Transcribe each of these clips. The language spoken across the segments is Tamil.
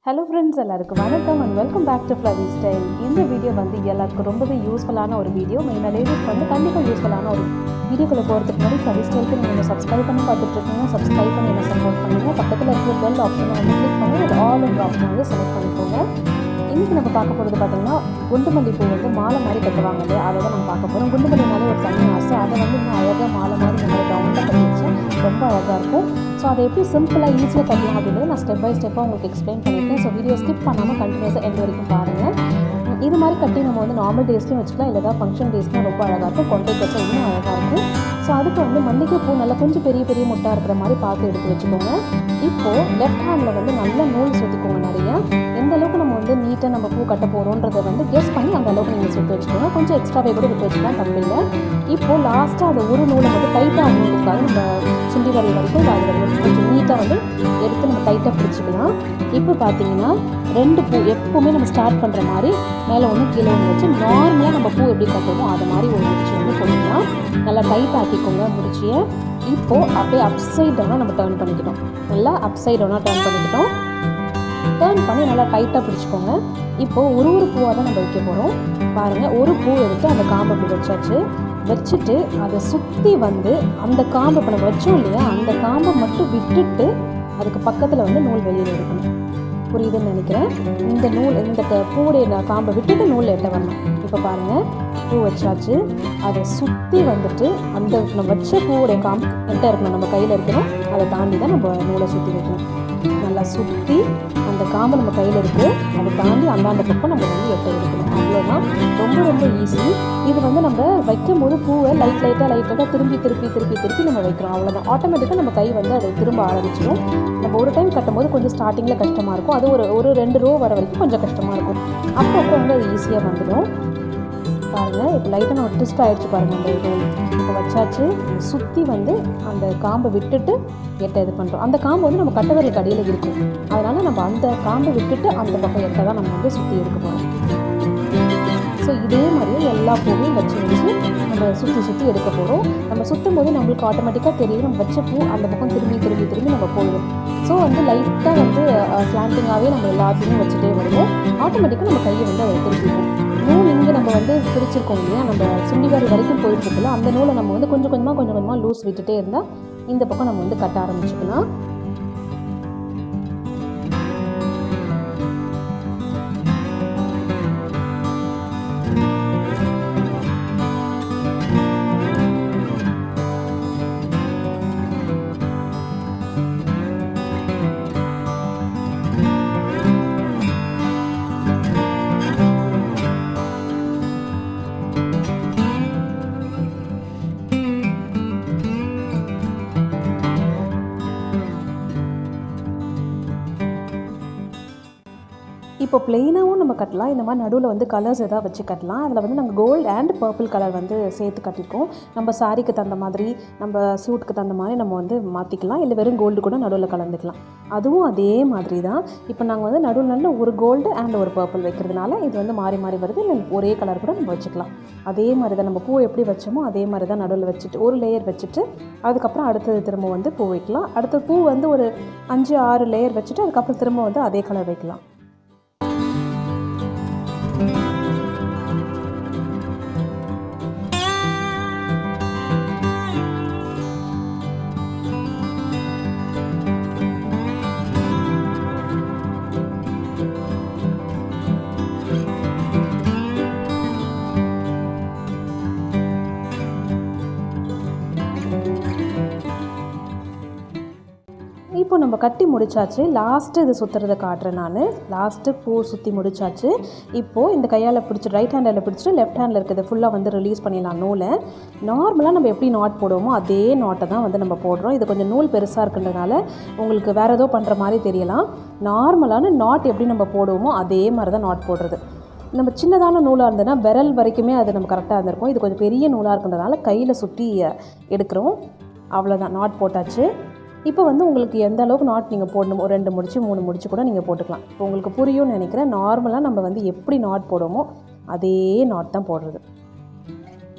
Hello friends, எல்லாருக்கும் வணக்கம் and welcome back to flavisstyle. இந்த வீடியோ வந்து எல்லாருக்கும் ரொம்பவே யூஸ்ஃபுல்லான ஒரு வீடியோ. மெயினாக லேடிஸ்க்கு வந்து கண்டிப்பாக யூஸ்ஃபுல்லான ஒரு வீடியோக்குள்ளே போகிறதுக்கு முன்னாடி flavisstyleக்கு நீங்கள் சப்ஸ்கிரைப் பண்ணி பார்த்துட்டு இருக்கீங்க. சப்ஸ்கிரைப் பண்ணி என்ன சப்போர்ட் பண்ணுங்கள். பக்கத்தில் இருக்கிற பெல் ஆப்ஷனை வந்து கிளிக் பண்ணி அது ஆல் அண்ட் ஆப்ஷன் வந்து செலக்ட் பண்ணிக்கோங்க. இன்றைக்கி நம்ம பார்க்க போகிறது பார்த்திங்கன்னா குண்டுமல்லி பூ வந்து மாலை மாதிரி கட்டுவாங்க இல்லையா, அதை தான் நம்ம பார்க்க போகிறோம். குண்டுமல்லினாலே ஒரு தனி ஆசை, அதை வந்து இன்னும் அழகாக மாலை மாதிரி நம்ம ரவுண்டாக கட்டி வச்சா ரொம்ப அழகாக இருக்கும். ஸோ அதை எப்படி சிம்பிளாக ஈஸியாக கட்டலாம் அப்படின்றது நான் ஸ்டெப் பை ஸ்டெப்பாக உங்களுக்கு எக்ஸ்பிளைன் பண்ணியிருக்கேன். ஸோ வீடியோ ஸ்கிப் பண்ணாமல் கண்டினியூஸாக எண்ட் வரைக்கும் பாருங்கள். இது மாதிரி கட்டி நம்ம வந்து நார்மல் டேஸ்லையும் வச்சுக்கலாம், இல்லை ஏதாவது ஃபங்க்ஷன் டேஸ்லாம் ரொம்ப அழகாக இருக்கும். கொண்டைக்கு வச்சா இன்னும் அழகாக இருக்கும். ஸோ அதுக்கு வந்து மல்லிகை பூ நல்லா கொஞ்சம் பெரிய பெரிய முட்டாக இருக்கிற மாதிரி பார்த்து எடுத்து வச்சுக்கோங்க. இப்போது லெஃப்ட் ஹேண்டில் வந்து நல்லா நூல் சுற்றிக்கோங்க. நிறையா எந்த அளவுக்கு நம்ம வந்து நீட்டாக நம்ம பூ கட்ட போகிறோன்றதை வந்து கெஸ் பண்ணி அந்த அளவுக்கு நீங்கள் சுற்றி வச்சுக்கோங்க. கொஞ்சம் எக்ஸ்ட்ராவே கூட விட்டு வச்சுக்கலாம், தப்பில்லை. இப்போது லாஸ்ட்டாக அந்த ஒரு நூலை வந்து டைட்டாக நூலுக்காக நம்ம சுண்டி வரை வரைக்கும் அது கொஞ்சம் நீட்டாக வந்து எடுத்து நம்ம டைட்டாக பிடிச்சிக்கலாம். இப்போ பார்த்தீங்கன்னா 2 பூ எப்போவுமே நம்ம ஸ்டார்ட் பண்ணுற மாதிரி மேலே ஒன்று கீழே ஒன்று வச்சு நார்மலாக நம்ம பூ எப்படி கட்டுவோமோ அதை மாதிரி ஒரு முடிச்சு வந்து போட்டுக்கலாம். நல்லா டைட் ஆக்கிக்கோங்க முடிச்சியை. இப்போது அப்படியே அப்சைட் டவுனாக நம்ம டர்ன் பண்ணிக்கிட்டோம். நல்லா அப்சைட் டவுனாக டர்ன் பண்ணிக்கிட்டோம். டர்ன் பண்ணி நல்லா டைட்டாக பிடிச்சிக்கோங்க. இப்போது ஒரு பூவாக தான் நம்ம வைக்க போகிறோம். பாருங்கள், ஒரு பூ எடுத்து அந்த காம்பை அப்படி வச்சாச்சு. வச்சுட்டு அதை சுற்றி வந்து அந்த காம்பை இப்போ நம்ம வச்சோம் இல்லையா, அந்த காம்பை மட்டும் விட்டுட்டு அதுக்கு பக்கத்தில் வந்து நூல் வெளியில் எடுக்கணும். புரியுதுன்னு நினைக்கிறேன். இந்த நூல் இந்த பூவுடைய காம்பை விட்டுட்டு நூல் எட்ட வரணும். இப்போ பாருங்கள், பூ வச்சாச்சு. அதை சுற்றி வந்துட்டு அந்த நம்ம வச்ச பூவுடைய காம்பு எட்ட இருக்கணும், நம்ம கையில் இருக்கணும். அதை தாண்டி தான் நம்ம நூலை சுற்றி வைக்கணும். நல்லா சுற்றி அந்த காம்பு நம்ம கையில் இருக்குது, அதை தாண்டி அந்தாண்ட பக்கம் நம்ம வந்து எட்ட எடுக்கணும். அவ்வளோதான், ரொம்ப ரொம்ப ஈஸி. இது வந்து நம்ம வைக்கும் போது பூவை லைட்டாக திருப்பி நம்ம வைக்கிறோம். அவ்வளோதான், ஆட்டோமேட்டிக்காக நம்ம கை வந்து அதை திரும்ப ஆரம்பிச்சிடும். நம்ம ஒரு டைம் கட்டும்போது கொஞ்சம் ஸ்டார்டிங்கில் கஷ்டமாக இருக்கும். அது ஒரு 2 ரோ வர வரைக்கும் கொஞ்சம் கஷ்டமாக இருக்கும். அப்புறம் வந்து அது ஈஸியாக வந்துடும். பாருங்கள், இப்போ லைட்டாக நம்ம ட்விஸ்ட் ஆகிடுச்சு பாருங்கள். அந்த இது இப்போ வச்சாச்சு. சுற்றி வந்து அந்த காம்பை விட்டுட்டு எட்டை இது பண்ணுறோம். அந்த காம்பு வந்து நம்ம கட்டவரலுக்கு அடியில் இருக்கும். அதனால் நம்ம அந்த காம்பை விட்டுட்டு அந்த பக்கம் எட்டை தான் நம்ம வந்து சுற்றி எடுக்க போகிறோம். ஸோ இதே மாதிரியே எல்லா பூவையும் வச்சு நம்ம சுற்றி எடுக்க போகிறோம். நம்ம சுற்றும் போது நம்மளுக்கு ஆட்டோமேட்டிக்காக தெரியும் நம்ம வச்ச பூ அந்த பக்கம் திரும்பி நம்ம போயிடும். ஸோ வந்து லைட்டாக வந்து ஸ்லாண்டிங்காகவே நம்ம எல்லாத்தையுமே வச்சுட்டே வருவோம். ஆட்டோமேட்டிக்காக நம்ம கையை வந்து அதை திருப்பிப்போம். நூல் இங்கே நம்ம வந்து பிடிச்சிருக்கோம் இல்லையா, நம்ம சுண்டிவாரி வரைக்கும் போயிட்டுருக்குல்ல, அந்த நூலை நம்ம வந்து கொஞ்சம் கொஞ்சமாக லூஸ் விட்டுட்டே இருந்தால் இந்த பக்கம் நம்ம வந்து கட்ட ஆரம்பிச்சுக்கலாம். இப்போ ப்ளெயினாகவும் நம்ம கட்டலாம். இந்த மாதிரி நடுவில் வந்து கலர்ஸ் எதாவது வச்சு கட்டலாம். அதில் வந்து நாங்கள் கோல்டு அண்ட் பர்பிள் கலர் வந்து சேர்த்து கட்டியிருக்கோம். நம்ம சாரீக்கு தகுந்த மாதிரி, நம்ம சூட்டுக்கு தகுந்த மாதிரி நம்ம வந்து மாற்றிக்கலாம். இல்லை வெறும் கோல்டு கூட நடுவில் கலந்துக்கலாம். அதுவும் அதே மாதிரி தான். இப்போ நாங்கள் வந்து நடுவில் ஒரு கோல்டு அண்ட் ஒரு பர்பிள் வைக்கிறதுனால இது வந்து மாறி வருது. இல்லை ஒரே கலர் கூட நம்ம வச்சுக்கலாம். அதே மாதிரி தான் நம்ம பூ எப்படி வச்சோமோ அதே மாதிரி தான் நடுவில் வச்சுட்டு ஒரு லேயர் வச்சுட்டு அதுக்கப்புறம் அடுத்தது திரும்ப வந்து பூ வைக்கலாம். அடுத்த பூ வந்து ஒரு 5-6 லேயர் வச்சுட்டு அதுக்கப்புறம் திரும்ப வந்து அதே கலர் வைக்கலாம். இப்போ நம்ம கட்டி முடிச்சாச்சு. லாஸ்ட்டு இது சுற்றுறதை காட்டுறேன் நான். லாஸ்ட்டு பூ சுற்றி முடிச்சாச்சு. இப்போது இந்த கையால் பிடிச்சி ரைட் ஹேண்டில் பிடிச்சிட்டு லெஃப்ட் ஹேண்டில் இருக்கிறது ஃபுல்லாக வந்து ரிலீஸ் பண்ணிடலாம் நூலை. நார்மலாக நம்ம எப்படி நாட் போடுவோமோ அதே நாட்டை தான் வந்து நம்ம போடுறோம். இது கொஞ்சம் நூல் பெருசாக இருக்குன்றதுனால உங்களுக்கு வேறு ஏதோ பண்ணுற மாதிரி தெரியலாம். நார்மலான நாட் எப்படி நம்ம போடுவோமோ அதே மாதிரி தான் நாட் போடுறது. நம்ம சின்னதான நூலாக இருந்ததுன்னா விரல் வரைக்குமே அது நம்ம கரெக்டாக இருந்திருக்கும். இது கொஞ்சம் பெரிய நூலாக இருக்கிறதுனால கையில் சுற்றி எடுக்கிறோம். அவ்வளோதான், நாட் போட்டாச்சு. இப்போ வந்து உங்களுக்கு எந்த அளவுக்கு நாட் நீங்கள் போடணும், ஒரு 2 முடிச்சு 3 முடிச்சு கூட நீங்கள் போட்டுக்கலாம். இப்போ உங்களுக்கு புரியும்னு நினைக்கிறேன். நார்மலாக நம்ம வந்து எப்படி நாட் போடுவோமோ அதே நாட் தான் போடுறது.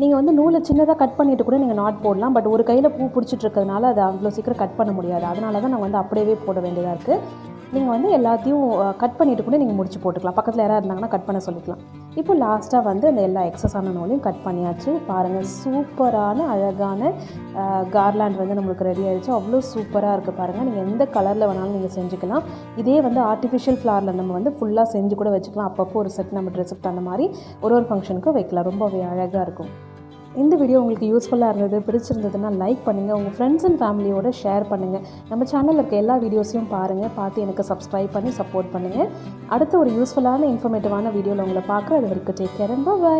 நீங்கள் வந்து நூலை சின்னதாக கட் பண்ணிவிட்டு கூட நீங்கள் நாட் போடலாம். பட் ஒரு கையில் பூ பிடிச்சிட்டு இருக்கிறதுனால அதை அவ்வளோ சீக்கிரம் கட் பண்ண முடியாது. அதனால தான் நான் வந்து அப்படியே போட வேண்டியதாக இருக்குது. நீங்கள் வந்து எல்லாத்தையும் கட் பண்ணிவிட்டு கூட நீங்கள் முடிச்சு போட்டுக்கலாம். பக்கத்தில் யாராவது இருந்தாங்கன்னா கட் பண்ண சொல்லிக்கலாம். இப்போ லாஸ்ட்டாக வந்து அந்த எல்லா எக்ஸஸான நூலையும் கட் பண்ணியாச்சு. பாருங்கள், சூப்பரான அழகான கார்லாண்ட் வந்து நம்மளுக்கு ரெடி ஆகிடுச்சு. அவ்வளோ சூப்பராக இருக்குது பாருங்கள். நீங்கள் எந்த கலரில் வேணாலும் நீங்கள் செஞ்சுக்கலாம். இதே வந்து ஆர்டிஃபிஷியல் ஃப்ளாரில் நம்ம வந்து ஃபுல்லாக செஞ்சு கூட வச்சுக்கலாம். அப்பப்போ ஒரு செட் நம்ம ட்ரெஸ்ஸுக்கு தகுந்த மாதிரி ஒரு ஃபங்க்ஷனுக்கு வைக்கலாம். ரொம்பவே அழகாக இருக்கும். இந்த வீடியோ உங்களுக்கு யூஸ்ஃபுல்லாக இருந்தது, பிடிச்சிருந்ததுன்னா லைக் பண்ணுங்கள், உங்கள் ஃப்ரெண்ட்ஸ் அண்ட் ஃபேமிலியோட ஷேர் பண்ணுங்கள். நம்ம சேனலில் இருக்க எல்லா வீடியோஸையும் பாருங்கள், பார்த்து எனக்கு சப்ஸ்கிரைப் பண்ணி சப்போர்ட் பண்ணுங்கள். அடுத்த ஒரு யூஸ்ஃபுல்லான இன்ஃபர்மேட்டிவான வீடியோவில் உங்களை பார்க்குறேன். அது வரைக்கும் டேக் கேர் அண்ட் பை.